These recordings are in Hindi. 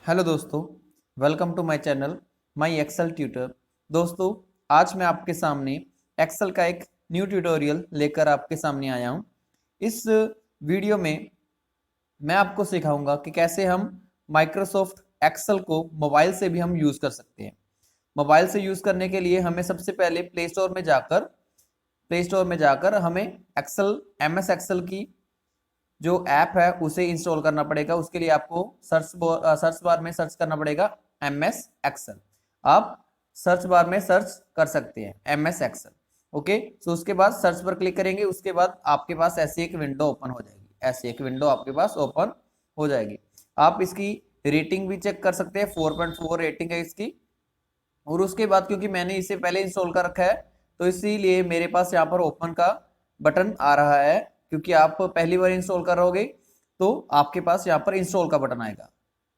हेलो दोस्तों, welcome to my channel my Excel tutor. दोस्तों, आज मैं आपके सामने एक्सेल का एक न्यू ट्यूटोरियल लेकर आपके सामने आया हूं। इस वीडियो में मैं आपको सिखाऊंगा कि कैसे हम माइक्रोसॉफ्ट एक्सेल को मोबाइल से भी हम यूज़ कर सकते हैं। मोबाइल से यूज़ करने के लिए हमें सबसे पहले प्ले स्टोर में जाकर हमें एक्सेल MS एक्सेल की जो ऐप है उसे इंस्टॉल करना पड़ेगा। उसके लिए आपको सर्च बार में सर्च करना पड़ेगा MS एक्सेल। आप सर्च बार में सर्च कर सकते हैं MS एक्सेल। ओके, तो उसके बाद सर्च पर क्लिक करेंगे। उसके बाद आपके पास ऐसी एक विंडो ओपन हो जाएगी। ऐसी एक विंडो आपके पास ओपन हो जाएगी। आप इसकी रेटिंग भी चेक कर सकते हैं। 4.4 रेटिंग है इसकी। और उसके बाद क्योंकि मैंने इसे पहले इंस्टॉल कर रखा है तो इसीलिए मेरे पास यहाँ पर ओपन का बटन आ रहा है। क्योंकि आप पहली बार इंस्टॉल करोगे तो आपके पास यहाँ पर इंस्टॉल का बटन आएगा।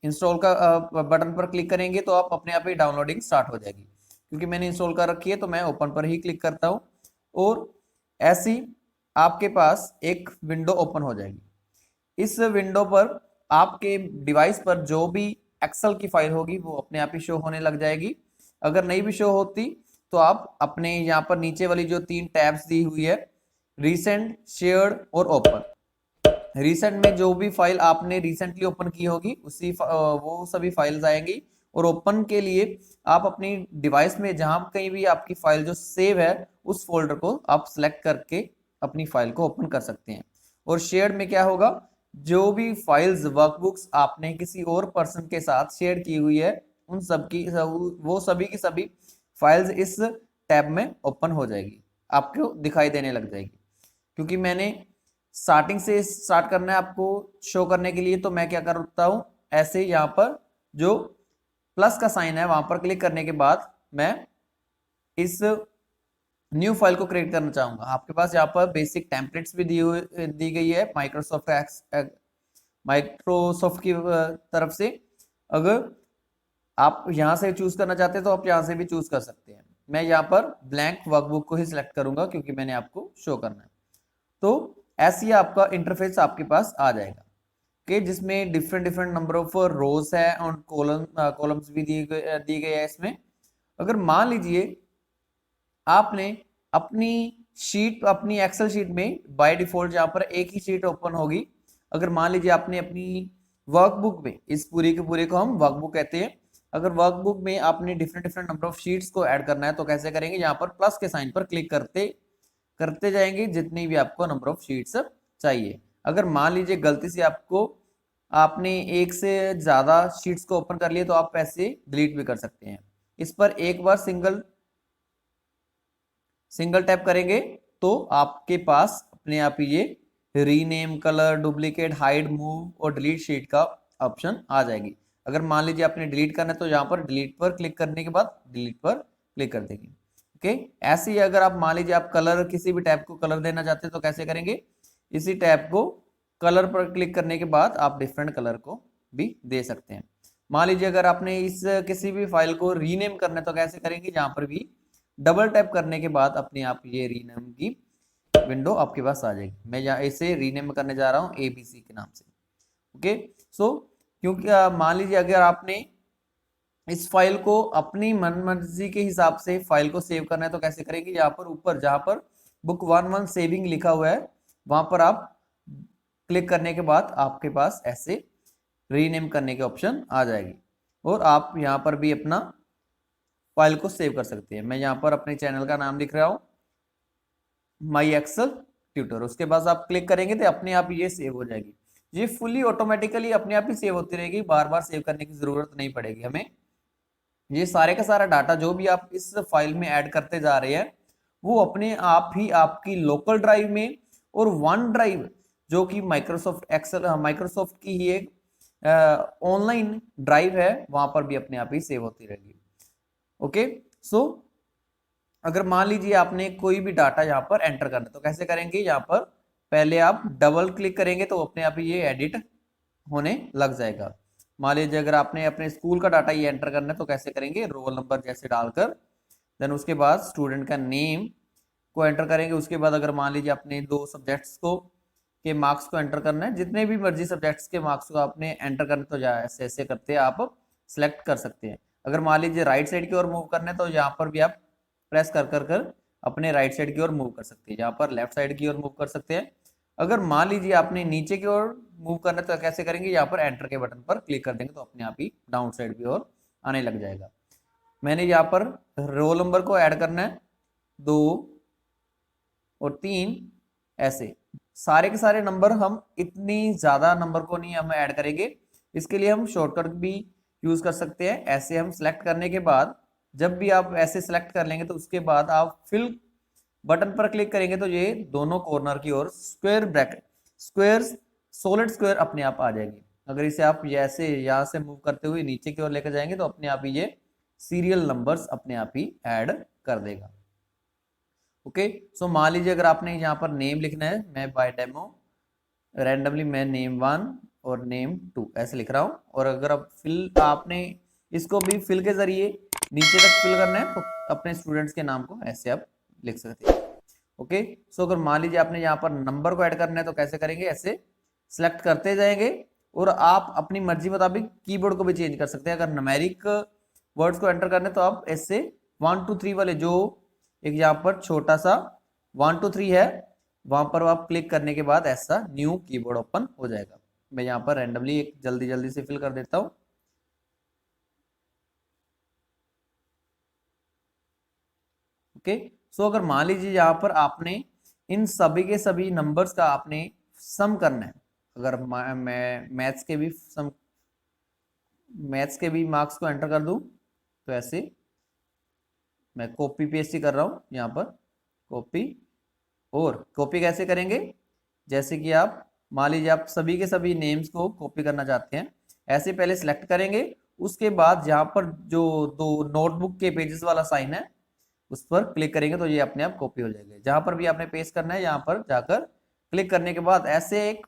इंस्टॉल का बटन पर क्लिक करेंगे तो आप अपने आप ही डाउनलोडिंग स्टार्ट हो जाएगी। क्योंकि मैंने इंस्टॉल कर रखी है तो मैं ओपन पर ही क्लिक करता हूँ और ऐसी आपके पास एक विंडो ओपन हो जाएगी। इस विंडो पर आपके डिवाइस पर जो भी एक्सेल की फाइल होगी वो अपने आप ही शो होने लग जाएगी। अगर नहीं भी शो होती तो आप अपने यहाँ पर नीचे वाली जो 3 टैब्स दी हुई है, रिसेंट, शेयर्ड और ओपन। रिसेंट में जो भी फाइल आपने रिसेंटली ओपन की होगी वो सभी फाइल्स आएंगी। और ओपन के लिए आप अपनी डिवाइस में जहां कहीं भी आपकी फाइल जो सेव है उस फोल्डर को आप सिलेक्ट करके अपनी फाइल को ओपन कर सकते हैं। और शेयर में क्या होगा, जो भी फाइल्स वर्कबुक्स आपने किसी और पर्सन के साथ शेयर की हुई है उन सब की वो सभी की सभी फाइल्स इस टैब में ओपन हो जाएगी, आपको दिखाई देने लग जाएगी। क्योंकि मैंने स्टार्टिंग से स्टार्ट करना है आपको शो करने के लिए तो मैं क्या करता हूं, ऐसे यहाँ पर जो प्लस का साइन है वहां पर क्लिक करने के बाद मैं इस न्यू फाइल को क्रिएट करना चाहूंगा। आपके पास यहाँ पर बेसिक टेम्पलेट्स भी दी गई है माइक्रोसॉफ्ट की तरफ से। अगर आप यहाँ से चूज करना चाहते हैं तो आप यहाँ से भी चूज कर सकते हैं। मैं यहाँ पर ब्लैंक वर्कबुक को ही सिलेक्ट करूंगा क्योंकि मैंने आपको शो करना है। तो ऐसी आपका इंटरफेस आपके पास आ जाएगा कि जिसमें डिफरेंट डिफरेंट नंबर ऑफ रोज है और कॉलम्स भी दी गई है इसमें। अगर मान लीजिए आपने अपनी अपनी एक्सेल शीट में बाय डिफॉल्ट जहां पर एक ही शीट ओपन होगी। अगर मान लीजिए आपने अपनी वर्कबुक में, इस पूरी के पूरे को हम वर्कबुक कहते हैं, अगर वर्कबुक में आपने different different number of sheets को ऐड करना है तो कैसे करेंगे, यहाँ पर प्लस के साइन पर क्लिक करते करते जाएंगे जितनी भी आपको नंबर ऑफ शीट्स चाहिए। अगर मान लीजिए गलती से आपने एक से ज्यादा शीट्स को ओपन कर लिए तो आप ऐसे डिलीट भी कर सकते हैं। इस पर एक बार सिंगल टैप करेंगे तो आपके पास अपने आप ही ये rename, colour, duplicate, hide, move और डिलीट शीट का ऑप्शन आ जाएगी। अगर मान लीजिए आपने डिलीट करना है तो यहाँ पर डिलीट पर क्लिक करने के बाद डिलीट पर क्लिक कर देंगे। ओके, ऐसे ही अगर आप मान लीजिए आप कलर, किसी भी टैब को कलर देना चाहते हैं तो कैसे करेंगे, इसी टैब को कलर पर क्लिक करने के बाद आप डिफरेंट कलर को भी दे सकते हैं। मान लीजिए अगर आपने इस किसी भी फाइल को रीनेम करना है तो कैसे करेंगे, जहां पर भी डबल टैप करने के बाद अपने आप ये रीनेम की विंडो आपके पास आ जाएगी। मैं यहाँ इसे रीनेम करने जा रहा हूँ ABC के नाम से। ओके, सो क्योंकि मान लीजिए अगर आपने इस फाइल को अपनी मनमर्जी के हिसाब से फाइल को सेव करना है तो कैसे करेंगे, यहाँ पर ऊपर जहां पर बुक 11 सेविंग लिखा हुआ है वहां पर आप क्लिक करने के बाद आपके पास ऐसे रीनेम करने के ऑप्शन आ जाएगी और आप यहाँ पर भी अपना फाइल को सेव कर सकते हैं। मैं यहाँ पर अपने चैनल का नाम लिख रहा हूँ माई एक्सेल ट्यूटर। उसके बाद आप क्लिक करेंगे तो अपने आप ये सेव हो जाएगी। ये फुली ऑटोमेटिकली अपने आप ही सेव होती रहेगी, बार बार सेव करने की जरूरत नहीं पड़ेगी हमें। ये सारे का सारा डाटा जो भी आप इस फाइल में ऐड करते जा रहे हैं वो अपने आप ही आपकी लोकल ड्राइव में और वन ड्राइव जो कि माइक्रोसॉफ्ट की ही एक ऑनलाइन ड्राइव है वहां पर भी अपने आप ही सेव होती रहेगी। ओके, सो अगर मान लीजिए आपने कोई भी डाटा यहाँ पर एंटर करना है तो कैसे करेंगे, यहाँ पर पहले आप डबल क्लिक करेंगे तो अपने आप ही ये एडिट होने लग जाएगा। मान लीजिए अगर आपने अपने स्कूल का डाटा ये एंटर करना है तो कैसे करेंगे, रोल नंबर जैसे डालकर देन उसके बाद स्टूडेंट का नेम को एंटर करेंगे। उसके बाद अगर मान लीजिए अपने 2 सब्जेक्ट्स को के मार्क्स को एंटर करना है, जितने भी मर्जी सब्जेक्ट्स के मार्क्स को आपने एंटर करना, तो ऐसे ऐसे करते आप सिलेक्ट कर सकते हैं। अगर मान लीजिए राइट साइड की ओर मूव करना है तो यहाँ पर भी आप प्रेस कर कर कर अपने राइट साइड की ओर मूव कर सकते हैं, यहाँ पर लेफ्ट साइड की ओर मूव कर सकते हैं। अगर मान लीजिए आपने नीचे की ओर मूव करना है तो कैसे करेंगे, यहाँ पर एंटर के बटन पर क्लिक कर देंगे तो अपने आप ही डाउन साइड की ओर आने लग जाएगा। मैंने यहाँ पर रोल नंबर को ऐड करना है 2 और 3, ऐसे सारे के सारे नंबर, हम इतनी ज्यादा नंबर को नहीं हम ऐड करेंगे। इसके लिए हम शॉर्टकट भी यूज कर सकते हैं। ऐसे हम सिलेक्ट करने के बाद, जब भी आप ऐसे सिलेक्ट कर लेंगे तो उसके बाद आप फिल बटन पर क्लिक करेंगे तो ये दोनों कॉर्नर की ओर square bracket, square, solid square अपने आप आ जाएगी। अगर इसे आप ऐसे यहाँ से मूव करते हुए नीचे की ओर लेकर जाएंगे तो अपने आप ही ये सीरियल नंबर्स अपने आप ही ऐड कर देगा। ओके, सो मान लीजिए अगर आपने यहाँ पर नेम लिखना है, मैं बाय डेमो रैंडमली मैं नेम 1 और नेम 2 ऐसे लिख रहा हूँ। और अगर आप फिल, आपने इसको भी फिल के जरिए नीचे तक फिल करना है तो अपने स्टूडेंट्स के नाम को ऐसे आप लिख सकते हैं। ओके, सो अगर मान लीजिए आपने यहाँ पर नंबर को ऐड करना है तो कैसे करेंगे, ऐसे सिलेक्ट करते जाएंगे और आप अपनी मर्जी मुताबिक कीबोर्ड को भी चेंज कर सकते हैं। अगर न्यूमेरिक वर्ड्स को एंटर करने तो आप ऐसे 1 2 3 वाले, जो एक यहाँ पर छोटा सा 1 2 3 है, वहां पर आप क्लिक करने के बाद ऐसा न्यू कीबोर्ड ओपन हो जाएगा। मैं यहाँ पर रैंडमली एक जल्दी जल्दी से फिल कर देता हूँ। ओके, सो अगर मान लीजिए यहाँ पर आपने इन सभी के सभी नंबर्स का आपने सम करना है, अगर मैं मैथ्स के भी मार्क्स को एंटर कर दूं तो ऐसे मैं कॉपी पेस्ट ही कर रहा हूं यहाँ पर, कॉपी। और कॉपी कैसे करेंगे, जैसे कि आप मान लीजिए आप सभी के सभी नेम्स को कॉपी करना चाहते हैं, ऐसे पहले सिलेक्ट करेंगे, उसके बाद यहाँ पर जो दो नोटबुक के पेजेस वाला साइन है उस पर क्लिक करेंगे तो ये अपने आप कॉपी हो जाएगा। जहां पर भी आपने पेस्ट करना है यहाँ पर जाकर क्लिक करने के बाद ऐसे एक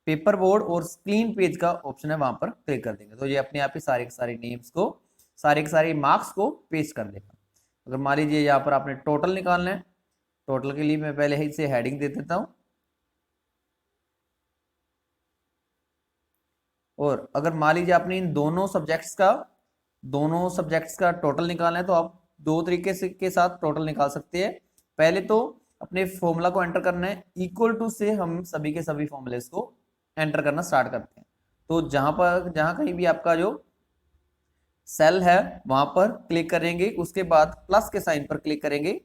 पेपर बोर्ड और क्लीन पेज का ऑप्शन है, वहां पर क्लिक कर देंगे तो ये अपने आप ही सारे के सारे नेम्स को, सारे के सारे मार्क्स को पेस्ट कर देगा। अगर मान लीजिए यहाँ पर आपने टोटल निकालना है, टोटल के लिए मैं पहले ही से हेडिंग दे देता हूँ। और अगर मान लीजिए आपने इन दोनों सब्जेक्ट्स का टोटल निकालना है तो आप दो तरीके से के साथ टोटल निकाल सकते हैं। पहले तो अपने फॉर्मूला को एंटर करना है, इक्वल टू से हम सभी के सभी फॉर्मूलेस को एंटर करना स्टार्ट करते हैं। तो जहां कहीं भी आपका जो सेल है वहां पर क्लिक करेंगे, उसके बाद प्लस के साइन पर क्लिक करेंगे,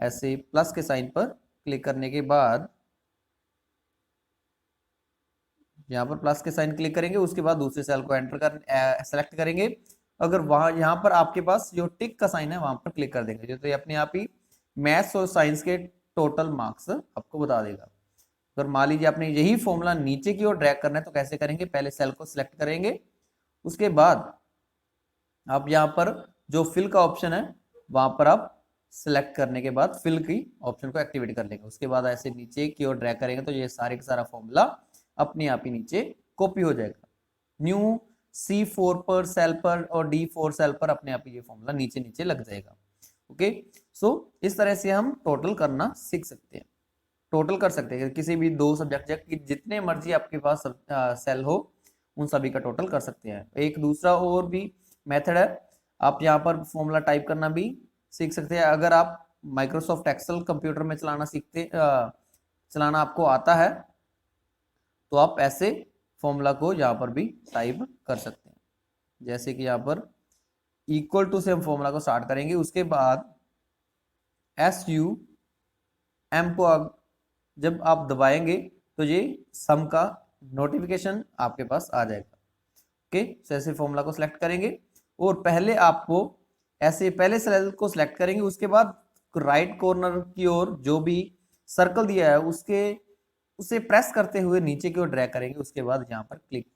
ऐसे प्लस के साइन पर क्लिक करने के बाद यहाँ पर प्लस के साइन क्लिक करेंगे, उसके बाद दूसरे सेल को एंटर कर सेलेक्ट करेंगे। अगर वहां यहाँ पर आपके पास जो टिक का साइन है वहां पर क्लिक कर देंगे तो ये अपने आप ही मैथ्स और साइंस के टोटल मार्क्स आपको बता देगा। अगर मान लीजिए आपने यही फॉर्मूला नीचे की ओर ड्रैग करना है तो कैसे करेंगे, पहले सेल को सिलेक्ट करेंगे, उसके बाद आप यहाँ पर जो फिल का ऑप्शन है वहां पर आप सिलेक्ट करने के बाद फिल की ऑप्शन को एक्टिवेट कर लेंगे। उसके बाद ऐसे नीचे की ओर ड्रैग करेंगे तो ये सारे का सारा फॉर्मूला अपने आप ही नीचे कॉपी हो जाएगा। न्यू C4 पर सेल पर और D4 सेल पर अपने आप ही ये फॉर्मूला नीचे नीचे लग जाएगा। ओके, सो इस तरह से हम टोटल करना सीख सकते हैं, टोटल कर सकते हैं किसी भी दो सब्जेक्ट की, जितने मर्जी आपके पास सेल हो उन सभी का टोटल कर सकते हैं। एक दूसरा और भी मेथड है, आप यहाँ पर फॉर्मूला टाइप करना भी सीख सकते हैं। अगर आप माइक्रोसॉफ्ट एक्सेल कंप्यूटर में चलाना आपको आता है तो आप ऐसे फॉर्मूला को यहाँ पर भी टाइप कर सकते हैं। जैसे कि यहाँ पर इक्वल टू से हम फॉर्मूला को स्टार्ट करेंगे, उसके बाद SUM को जब आप दबाएंगे तो ये सम का नोटिफिकेशन आपके पास आ जाएगा। ओके, तो ऐसे फॉर्मूला को सिलेक्ट करेंगे और पहले आपको ऐसे पहले सेल को सिलेक्ट करेंगे, उसके बाद राइट कॉर्नर की ओर जो भी सर्कल दिया है उसे प्रेस करते हुए नीचे की ओर ड्रैग करेंगे, उसके बाद यहाँ पर क्लिक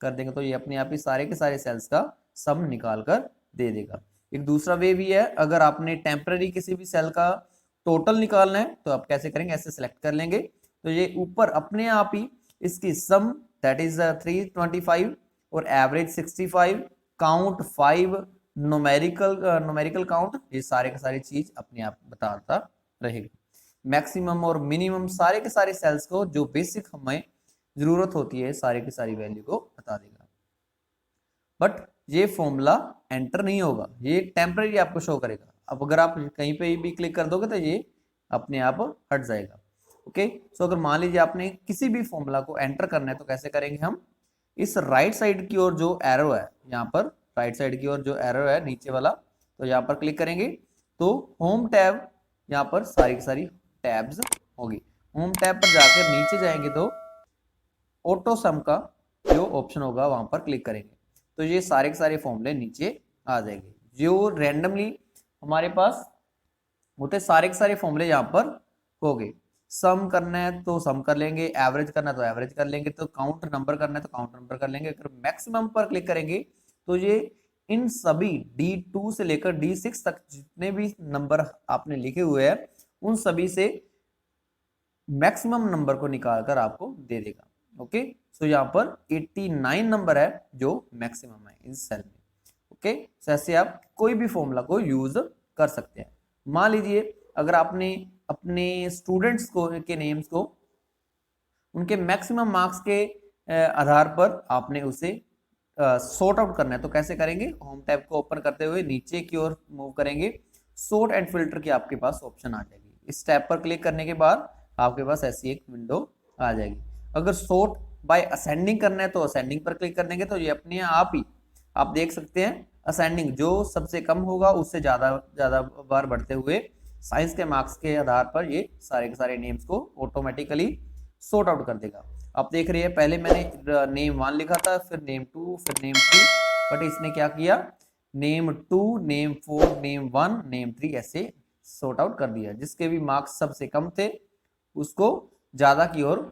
कर देंगे तो ये अपने आप ही सारे के सारे सेल्स का सम निकाल कर दे देगा। एक दूसरा वे भी है, अगर आपने टेम्पररी किसी भी सेल का टोटल निकालना है तो आप कैसे करेंगे, ऐसे सिलेक्ट कर लेंगे तो ये ऊपर अपने आप ही इसकी सम दैट इज 325 और एवरेज 65, काउंट 5, न्यूमेरिकल काउंट, ये सारे का सारी चीज अपने आप बताता रहेगा। मैक्सिमम और मिनिमम सारे के सारे सेल्स को जो बेसिक हमें जरूरत होती है सारे की सारी वैल्यू को बता देगा। बट ये फॉर्मूला एंटर नहीं होगा, ये टेम्पररी आपको शो करेगा। अब अगर आप कहीं पे भी क्लिक कर दोगे तो ये अपने आप हट जाएगा। ओके, सो अगर मान लीजिए आपने किसी भी फॉर्मूला को एंटर करना है तो कैसे करेंगे हम, इस राइट साइड की ओर जो एरो है, यहाँ पर राइट साइड की ओर जो एरो है नीचे वाला, तो यहाँ पर क्लिक करेंगे तो होम टैब, यहाँ पर सारी की सारी टैब्स होगी। होम टैब पर जाकर नीचे जाएंगे तो ऑटो सम का जो ऑप्शन होगा वहां पर क्लिक करेंगे तो ये सारे के सारे फॉर्मूले नीचे आ जाएंगे। जो रैंडमली हमारे पास होते सारे के सारे फॉर्मूले यहाँ पर हो गए। सम करना है तो सम कर लेंगे, एवरेज करना है तो एवरेज कर लेंगे, तो काउंट नंबर करना है तो काउंट नंबर कर लेंगे। अगर मैक्सिमम पर क्लिक करेंगे तो ये इन सभी D2 से लेकर D6 तक जितने भी नंबर आपने लिखे हुए हैं उन सभी से मैक्सिमम नंबर को निकाल कर आपको दे देगा। ओके, सो यहाँ पर 89 नंबर है जो मैक्सिमम है इस सेल में। ओके, सो ऐसे आप कोई भी फॉर्मूला को यूज कर सकते हैं। मान लीजिए अगर आपने अपने स्टूडेंट्स को के नेम्स को उनके मैक्सिमम मार्क्स के आधार पर आपने उसे सॉर्ट आउट करना है तो कैसे करेंगे, होम टैब को ओपन करते हुए नीचे की ओर मूव करेंगे, सॉर्ट एंड फिल्टर की आपके पास ऑप्शन आ जाएगी। इस टैब पर क्लिक करने के बाद आपके पास ऐसी एक विंडो आ जाएगी। अगर सॉर्ट बाय असेंडिंग करना है तो असेंडिंग पर क्लिक कर देंगे तो ये अपने आप ही आप देख सकते हैं असेंडिंग, जो सबसे कम होगा उससे ज्यादा बार बढ़ते हुए साइंस के मार्क्स के आधार पर ये सारे के सारे नेम्स को ऑटोमेटिकली सॉर्ट आउट कर देगा। आप देख रहे हैं पहले मैंने नेम 1 लिखा था, फिर नेम 2, फिर नेम 3, बट इसने क्या किया, नेम 2, नेम 4, नेम 1, नेम 3 ऐसे सॉर्ट आउट कर दिया। जिसके भी मार्क्स सबसे कम थे उसको ज्यादा की ओर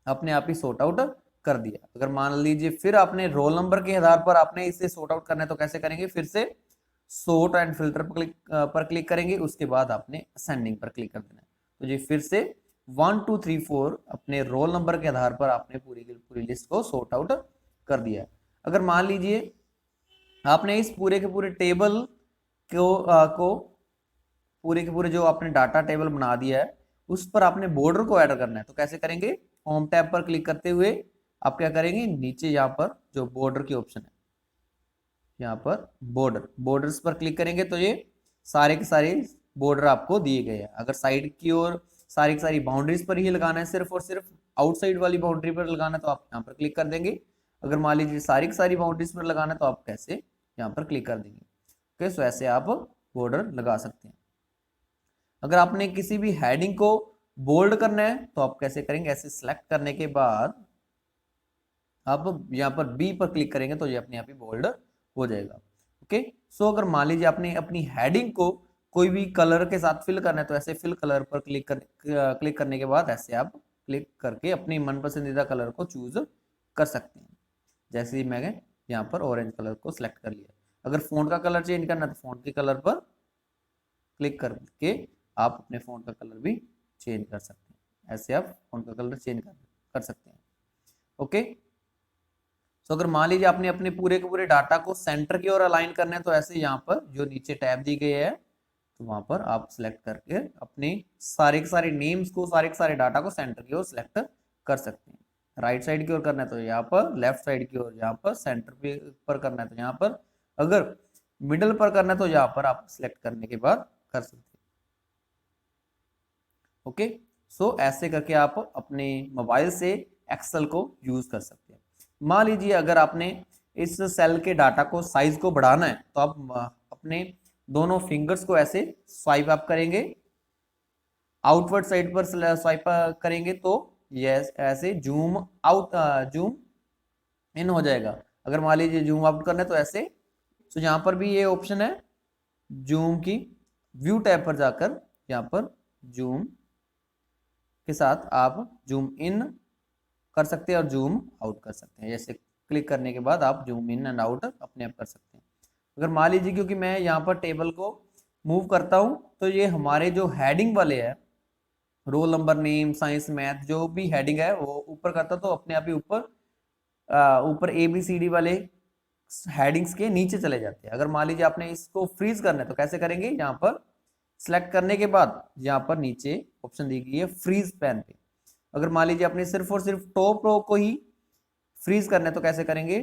अपने आप ही सॉर्ट आउट कर दिया। अगर मान लीजिए फिर आपने रोल नंबर के आधार पर आपने इसे सॉर्ट आउट करना है तो कैसे करेंगे, फिर से सॉर्ट एंड फिल्टर पर क्लिक करेंगे, उसके बाद आपने असेंडिंग पर क्लिक कर देना है तो ये फिर से 1 2 3 4 अपने रोल नंबर के आधार पर आपने पूरी लिस्ट को सॉर्ट आउट कर दिया। अगर मान लीजिए आपने इस पूरे के पूरे टेबल को पूरे के पूरे जो आपने डाटा टेबल बना दिया है उस पर आपने बॉर्डर को ऐड करना है तो कैसे करेंगे, होम टैब पर क्लिक करते हुए आप क्या करेंगे, नीचे यहाँ पर जो बॉर्डर की ऑप्शन है यहाँ पर बॉर्डर्स पर क्लिक करेंगे तो ये सारे के सारे बॉर्डर आपको दिए गए हैं। अगर साइड की ओर सारी की सारी बाउंड्रीज पर ही लगाना है, सिर्फ और सिर्फ आउटसाइड वाली बाउंड्री पर लगाना है तो आप यहाँ पर क्लिक कर देंगे। अगर मान लीजिए सारी की सारी बाउंड्रीज पर लगाना है तो आप कैसे यहाँ पर क्लिक कर देंगे। ओके, सो ऐसे आप बॉर्डर लगा सकते हैं। अगर आपने किसी भी हेडिंग को बोल्ड करना है तो आप कैसे करेंगे, ऐसे सिलेक्ट करने के बाद आप यहाँ पर बी पर क्लिक करेंगे तो ये अपने आप ही बोल्ड हो जाएगा। ओके, सो अगर मान लीजिए आपने अपनी हेडिंग को कोई भी कलर के साथ फिल करना है तो ऐसे फिल कलर पर क्लिक करने के बाद ऐसे आप क्लिक करके अपनी मन पसंदीदा कलर को चूज कर सकते हैं। जैसे मैं यहाँ पर ऑरेंज कलर को सिलेक्ट कर लिया। अगर फोन का कलर चेंज करना है तो फोन के कलर पर क्लिक करके आप अपने फोन का कलर भी चेंज कर सकते हैं। ऐसे आप फोन का कलर चेंज कर सकते हैं। ओके, तो अगर मान लीजिए आपने अपने पूरे के पूरे डाटा को सेंटर की ओर अलाइन करना है तो ऐसे यहाँ पर जो नीचे टैब दी गई है तो वहां पर आप सिलेक्ट करके अपने सारे के सारे नेम्स को, सारे के सारे डाटा को सेंटर की ओर सिलेक्ट कर सकते हैं। राइट साइड की ओर करना है तो यहाँ पर, लेफ्ट साइड की ओर यहाँ पर, सेंटर पर करना है तो यहाँ पर, अगर मिडल पर करना है तो यहाँ पर आप सिलेक्ट करने के बाद कर सकते हैं। ओके, सो ऐसे करके आप अपने मोबाइल से एक्सेल को यूज कर सकते हैं। मान लीजिए अगर आपने इस सेल के डाटा को साइज को बढ़ाना है तो आप अपने दोनों फिंगर्स को ऐसे स्वाइप अप करेंगे, आउटवर्ड साइड पर स्वाइप करेंगे तो ये ऐसे जूम आउट जूम इन हो जाएगा। अगर मान लीजिए जूम आउट करना है तो ऐसे, तो यहाँ पर भी ये ऑप्शन है जूम की, व्यू टैब पर जाकर यहाँ पर जूम के साथ आप जूम इन कर सकते हैं और जूम आउट कर सकते हैं। जैसे क्लिक करने के बाद आप जूम इन एंड आउट अपने आप कर सकते हैं। अगर मान लीजिए क्योंकि मैं यहाँ पर टेबल को मूव करता हूँ तो ये हमारे जो हेडिंग वाले हैं, roll number, name, science, math, जो भी हेडिंग है वो ऊपर करता तो अपने आप ही ऊपर ABCD वाले हेडिंग्स के नीचे चले जाते हैं। अगर मान लीजिए आपने इसको फ्रीज करना है तो कैसे करेंगे, यहाँ पर सिलेक्ट करने के बाद यहाँ पर नीचे ऑप्शन दी गई है फ्रीज पेन पे। अगर मान लीजिए आपने सिर्फ और सिर्फ टॉप रो को ही फ्रीज करना है तो कैसे करेंगे,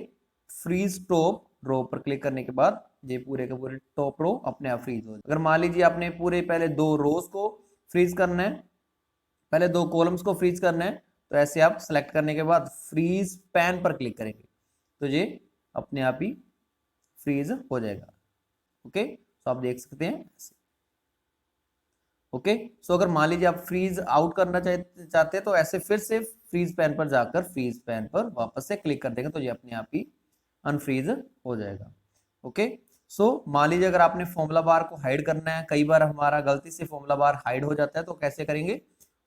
फ्रीज टॉप रो पर क्लिक करने के बाद ये पूरे के पूरे टॉप रो अपने आप फ्रीज हो जाए। अगर मान लीजिए आपने पूरे पहले 2 रोज को फ्रीज करना है, पहले 2 कॉलम्स को फ्रीज करना है, तो ऐसे आप सेलेक्ट करने के बाद फ्रीज पैन पर क्लिक करेंगे तो ये अपने आप ही फ्रीज हो जाएगा। ओके, तो आप देख सकते हैं। ओके, सो अगर मान लीजिए आप फ्रीज आउट करना चाहते हैं तो ऐसे फिर से फ्रीज पैन पर जाकर फ्रीज पैन पर वापस से क्लिक कर देंगे तो ये अपने आप ही अनफ्रीज हो जाएगा। ओके, सो मान लीजिए अगर आपने फॉर्मूला बार को हाइड करना है, कई बार हमारा गलती से फॉर्मूला बार हाइड हो जाता है, तो कैसे करेंगे,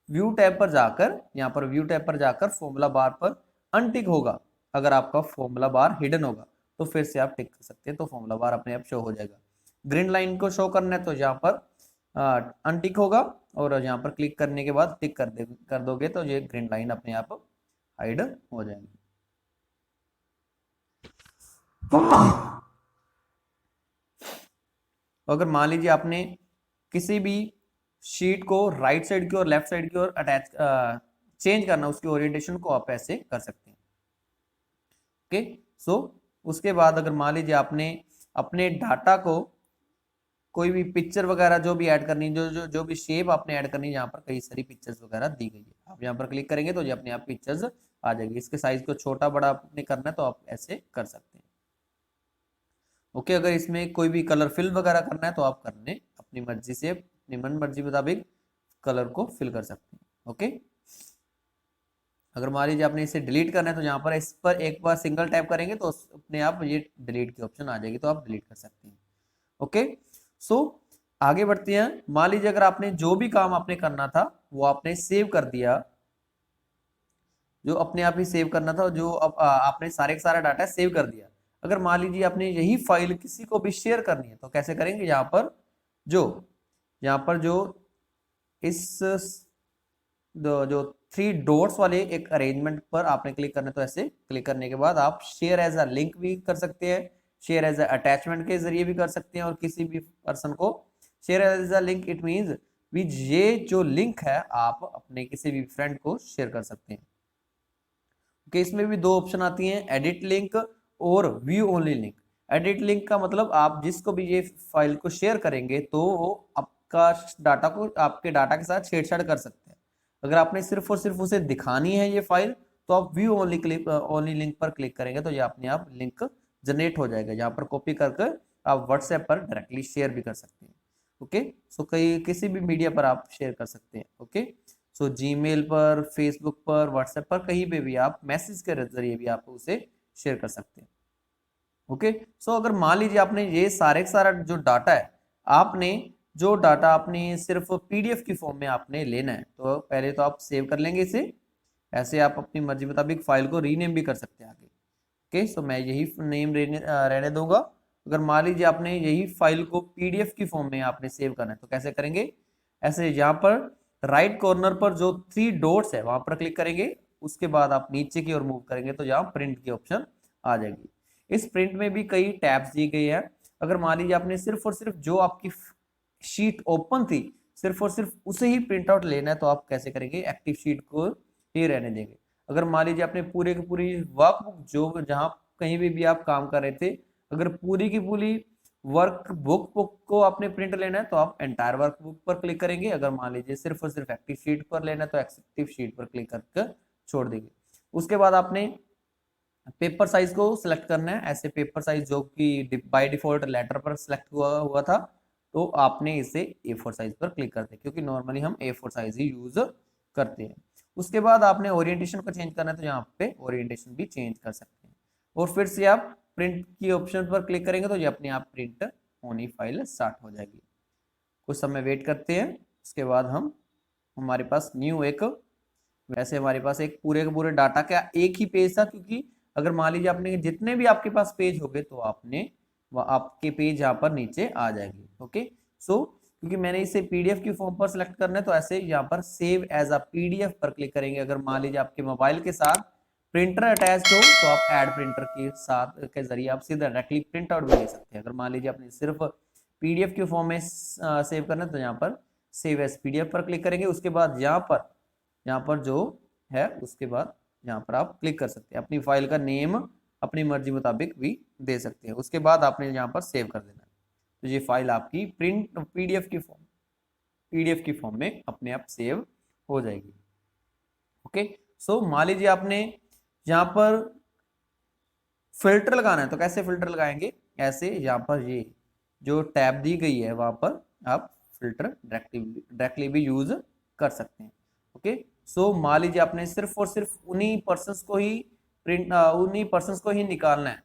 व्यू टैब पर जाकर, यहाँ पर व्यू टैब पर जाकर फॉर्मूला बार पर अनटिक होगा। अगर आपका फॉर्मूला बार हिडन होगा तो फिर से आप टिक कर सकते हैं, तो फॉर्मूला बार अपने आप शो हो जाएगा। ग्रीन लाइन को शो करना है तो यहाँ पर अनटिक होगा और यहाँ पर क्लिक करने के बाद टिक कर दोगे तो ये ग्रीन लाइन अपने आप हाइड हो जाएगी। अगर मान लीजिए आपने किसी भी शीट को राइट साइड की और लेफ्ट साइड की ओर अटैच चेंज करना, उसकी ओरिएंटेशन को आप ऐसे कर सकते हैं। ओके, सो उसके बाद अगर मान लीजिए आपने अपने डाटा को कोई भी पिक्चर वगैरह जो भी ऐड करनी, जो भी शेप आपने ऐड करनी, यहाँ पर कई सारी पिक्चर्स वगैरह दी गई है, आप यहाँ पर क्लिक करेंगे तो ये अपने आप पिक्चर्स आ जाएगी। इसके साइज को छोटा बड़ा आपने करना है तो आप ऐसे कर सकते हैं। ओके, अगर इसमें कोई भी कलर फिल वगैरह करना है तो आप करने अपनी मर्जी से, अपनी मन मर्जी मुताबिक कलर को फिल कर सकते हैं। ओके, अगर मान लीजिए आपने इसे डिलीट करना है तो यहाँ पर इस पर एक बार सिंगल टैप करेंगे तो अपने आप ये डिलीट की ऑप्शन आ जाएगी, तो आप डिलीट कर सकते हैं। ओके, सो आगे बढ़ते हैं। मान लीजिए अगर आपने जो भी काम आपने करना था वो आपने सेव कर दिया, जो अपने आप ही सेव करना था, जो आपने सारे का सारा डाटा सेव कर दिया। अगर मान लीजिए आपने यही फाइल किसी को भी शेयर करनी है तो कैसे करेंगे, यहाँ पर जो इस जो 3 डॉट्स वाले एक अरेंजमेंट पर आपने क्लिक करना है, तो ऐसे क्लिक करने के बाद आप शेयर एज अ लिंक भी कर सकते हैं, शेयर एज अटैचमेंट के जरिए भी कर सकते हैं, और किसी भी पर्सन को share as a link, it means ये जो लिंक है आप अपने किसी भी फ्रेंड को शेयर कर सकते हैं। ओके, इसमें भी 2 ऑप्शन आती हैं, एडिट लिंक और view only link. Edit link का मतलब आप जिसको भी ये फाइल को शेयर करेंगे तो वो आपका डाटा को, आपके डाटा के साथ छेड़छाड़ कर सकते हैं। अगर आपने सिर्फ और सिर्फ उसे दिखानी है ये फाइल, तो आप व्यू ओनली लिंक पर क्लिक करेंगे तो ये अपने आप लिंक जनरेट हो जाएगा, यहाँ पर कॉपी करके आप व्हाट्सएप पर डायरेक्टली शेयर भी कर सकते हैं। ओके, सो किसी भी मीडिया पर आप शेयर कर सकते हैं। ओके, सो जीमेल पर, फेसबुक पर, व्हाट्सएप पर, कहीं पे भी आप मैसेज के जरिए भी आप उसे शेयर कर सकते हैं। ओके, सो अगर मान लीजिए आपने ये सारे का सारा जो डाटा है, जो डाटा आपने सिर्फ पीडीएफ की फॉर्म में आपने लेना है, तो पहले तो आप सेव कर लेंगे इसे। ऐसे आप अपनी मर्जी मुताबिक फाइल को रीनेम भी कर सकते हैं आगे। ओके, सो मैं यही नेम रहने दूंगा। अगर मान लीजिए आपने यही फाइल को पीडीएफ की फॉर्म में आपने सेव करना है तो कैसे करेंगे, ऐसे यहाँ पर राइट कॉर्नर पर जो 3 डॉट्स है वहां पर क्लिक करेंगे, उसके बाद आप नीचे की ओर मूव करेंगे तो यहाँ प्रिंट की ऑप्शन आ जाएगी। इस प्रिंट में भी कई टैब्स दी गई है। अगर मान लीजिए आपने सिर्फ और सिर्फ जो आपकी शीट ओपन थी सिर्फ और सिर्फ उसे ही प्रिंट आउट लेना है तो आप कैसे करेंगे, एक्टिव शीट को ही रहने देंगे। अगर मान लीजिए आपने पूरे की पूरी वर्कबुक, जो जहां कहीं भी आप काम कर रहे थे, अगर पूरी की पूरी वर्कबुक को आपने प्रिंट लेना है तो आप एंटायर वर्कबुक पर क्लिक करेंगे। अगर मान लीजिए सिर्फ और सिर्फ एक्टिव शीट पर लेना है तो एक्टिव शीट पर क्लिक करके छोड़ देंगे। उसके बाद आपने पेपर साइज को सिलेक्ट करना है। ऐसे पेपर साइज जो कि बाय डिफॉल्ट लेटर पर सिलेक्ट हुआ था, तो आपने इसे A4 साइज पर क्लिक करते हैं, क्योंकि नॉर्मली हम A4 साइज ही यूज करते हैं। उसके बाद आपने ओरिएंटेशन को चेंज करना है तो यहाँ पे ओरिएंटेशन भी चेंज कर सकते हैं, और फिर से आप प्रिंट की ऑप्शन पर क्लिक करेंगे तो ये अपने आप प्रिंट होनी फाइल स्टार्ट हो जाएगी। कुछ समय वेट करते हैं, उसके बाद हमारे पास न्यू एक, वैसे हमारे पास एक पूरे के पूरे डाटा का एक ही पेज था, क्योंकि अगर मान लीजिए आपने जितने भी आपके पास पेज हो गए तो आपके पेज यहाँ पर नीचे आ जाएगी। ओके, सो क्योंकि मैंने इसे पीडीएफ की फॉर्म पर सिलेक्ट करना है तो ऐसे यहाँ पर सेव एज अ पीडीएफ पर क्लिक करेंगे। अगर मान लीजिए आपके मोबाइल के साथ प्रिंटर अटैच हो तो आप ऐड प्रिंटर के साथ के जरिए आप सीधा डायरेक्टली प्रिंट आउट भी ले सकते हैं। अगर मान लीजिए आपने सिर्फ पीडीएफ के फॉर्म में सेव करना है तो यहाँ पर सेव एज पीडीएफ पर क्लिक करेंगे। उसके बाद यहाँ पर जो है उसके बाद यहाँ पर आप क्लिक कर सकते हैं। अपनी फाइल का नेम अपनी मर्जी मुताबिक भी दे सकते हैं। उसके बाद आपने यहाँ पर सेव कर देना है, तो ये फाइल आपकी प्रिंट पीडीएफ की फॉर्म में अपने आप सेव हो जाएगी। ओके, सो मान लीजिए आपने यहाँ पर फिल्टर लगाना है, तो कैसे फिल्टर लगाएंगे? ऐसे यहाँ पर ये जो टैब दी गई है वहां पर आप फिल्टर डायरेक्टली भी यूज कर सकते हैं। ओके, सो मान लीजिए आपने सिर्फ और सिर्फ उन्हीं पर्सन्स को ही निकालना है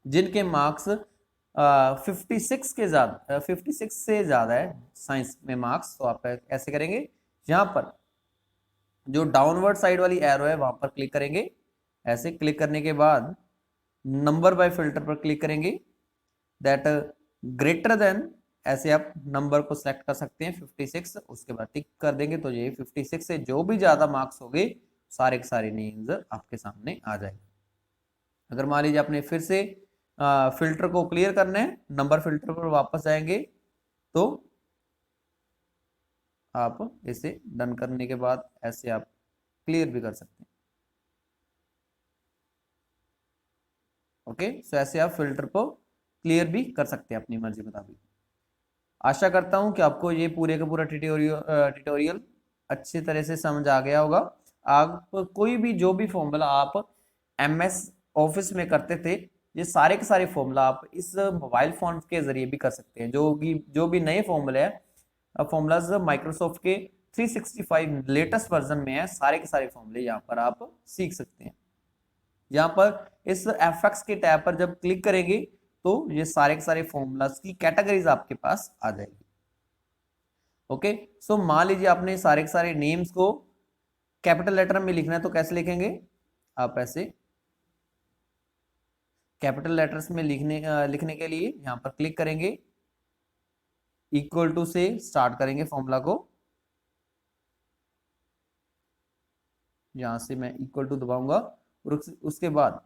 जिनके मार्क्स 56 से ज्यादा है साइंस में मार्क्स। तो आप ऐसे करेंगे, यहाँ पर जो डाउनवर्ड साइड वाली एरो है वहां पर क्लिक करेंगे। ऐसे क्लिक करने के बाद नंबर बाय फिल्टर पर क्लिक करेंगे, दैट ग्रेटर देन, ऐसे आप नंबर को सिलेक्ट कर सकते हैं 56। उसके बाद टिक कर देंगे तो ये 56 से जो भी ज्यादा मार्क्स हो गए सारे के सारे नेम्स आपके सामने आ जाएंगे। अगर मान लीजिए आपने फिर से फिल्टर को क्लियर करना है, नंबर फिल्टर पर वापस जाएंगे तो आप इसे डन करने के बाद ऐसे आप क्लियर भी कर सकते हैं। ओके, सो ऐसे आप फिल्टर को क्लियर भी कर सकते हैं अपनी मर्जी मुताबिक। आशा करता हूं कि आपको ये पूरे का पूरा ट्यूटोरियल अच्छी तरह से समझ आ गया होगा। आप कोई भी जो भी फॉर्मूला आप एमएस ऑफिस में करते थे, ये सारे के सारे फॉर्मूला आप इस मोबाइल फोन के जरिए भी कर सकते हैं। जो भी नए फॉर्मूले हैं, फॉर्मूलाज माइक्रोसॉफ्ट के 365 लेटेस्ट वर्जन में है, सारे के सारे फॉर्मूले यहाँ पर आप सीख सकते हैं। यहाँ पर इस एफएक्स के टैब पर जब क्लिक करेंगे तो ये सारे के सारे फॉर्मूलाज की कैटेगरीज आपके पास आ जाएगी। ओके, सो मान लीजिए आपने सारे के सारे नेम्स को कैपिटल लेटर में लिखना है, तो कैसे लिखेंगे? आप ऐसे कैपिटल लेटर्स में लिखने के लिए यहाँ पर क्लिक करेंगे, इक्वल टू से स्टार्ट करेंगे फॉर्मूला को। यहां से मैं इक्वल टू दबाऊंगा और उसके बाद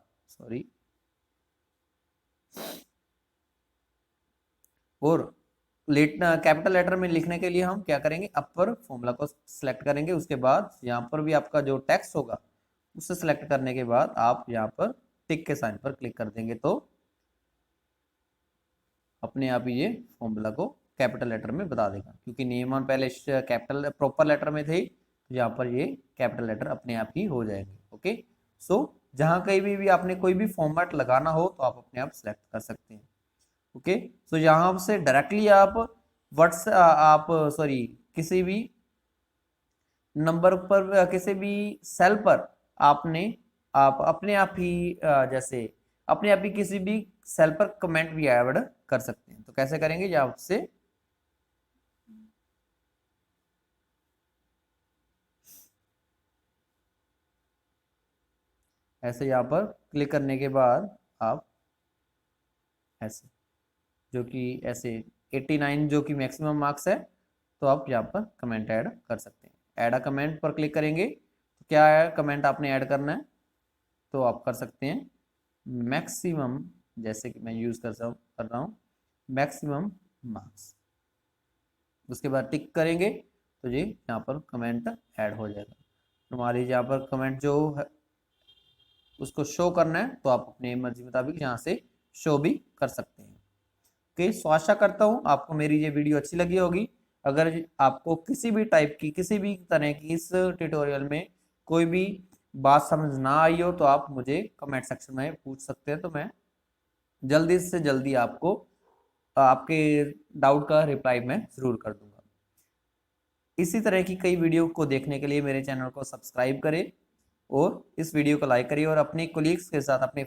और कैपिटल लेटर में लिखने के लिए हम क्या करेंगे? अपर फॉर्मूला को सिलेक्ट करेंगे। उसके बाद यहाँ पर भी आपका जो टेक्स्ट होगा उसे सिलेक्ट करने के बाद आप यहाँ पर टिक के साइन पर क्लिक कर देंगे तो अपने आप ही ये फॉर्मूला को कैपिटल लेटर में बता देगा, क्योंकि नेम ऑन पहले कैपिटल प्रॉपर लेटर में थे, तो यहाँ पर ये कैपिटल लेटर अपने आप ही हो जाएंगे। ओके, सो जहां कहीं भी आपने कोई भी फॉर्मेट लगाना हो तो आप अपने आप सिलेक्ट कर सकते हैं। ओके, सो यहाँ से डायरेक्टली आप किसी भी नंबर पर, किसी भी सेल पर आप अपने आप ही जैसे अपने आप ही किसी भी सेल पर कमेंट भी ऐड कर सकते हैं। तो कैसे करेंगे? यहाँ से ऐसे यहाँ पर क्लिक करने के बाद आप ऐसे, जो कि ऐसे 89 जो कि मैक्सिमम मार्क्स है, तो आप यहाँ पर कमेंट ऐड कर सकते हैं। ऐड अ कमेंट पर क्लिक करेंगे तो क्या है, कमेंट आपने ऐड करना है तो आप कर सकते हैं मैक्सिमम, जैसे कि मैं यूज कर रहा हूँ मैक्सिमम मार्क्स। उसके बाद टिक करेंगे तो जी यहाँ पर कमेंट ऐड हो जाएगा। तो मान लीजिए यहाँ पर कमेंट जो है उसको शो करना है तो आप अपनी मर्जी मुताबिक यहाँ से शो भी कर सकते हैं। ओके, सो आशा करता हूँ आपको मेरी ये वीडियो अच्छी लगी होगी। अगर आपको किसी भी टाइप की, किसी भी तरह की इस ट्यूटोरियल में कोई भी बात समझ ना आई हो तो आप मुझे कमेंट सेक्शन में पूछ सकते हैं, तो मैं जल्दी से जल्दी आपको आपके डाउट का रिप्लाई मैं जरूर कर दूंगा। इसी तरह की कई वीडियो को देखने के लिए मेरे चैनल को सब्सक्राइब करें और इस वीडियो को लाइक करिए और अपने कोलीग्स के साथ, अपने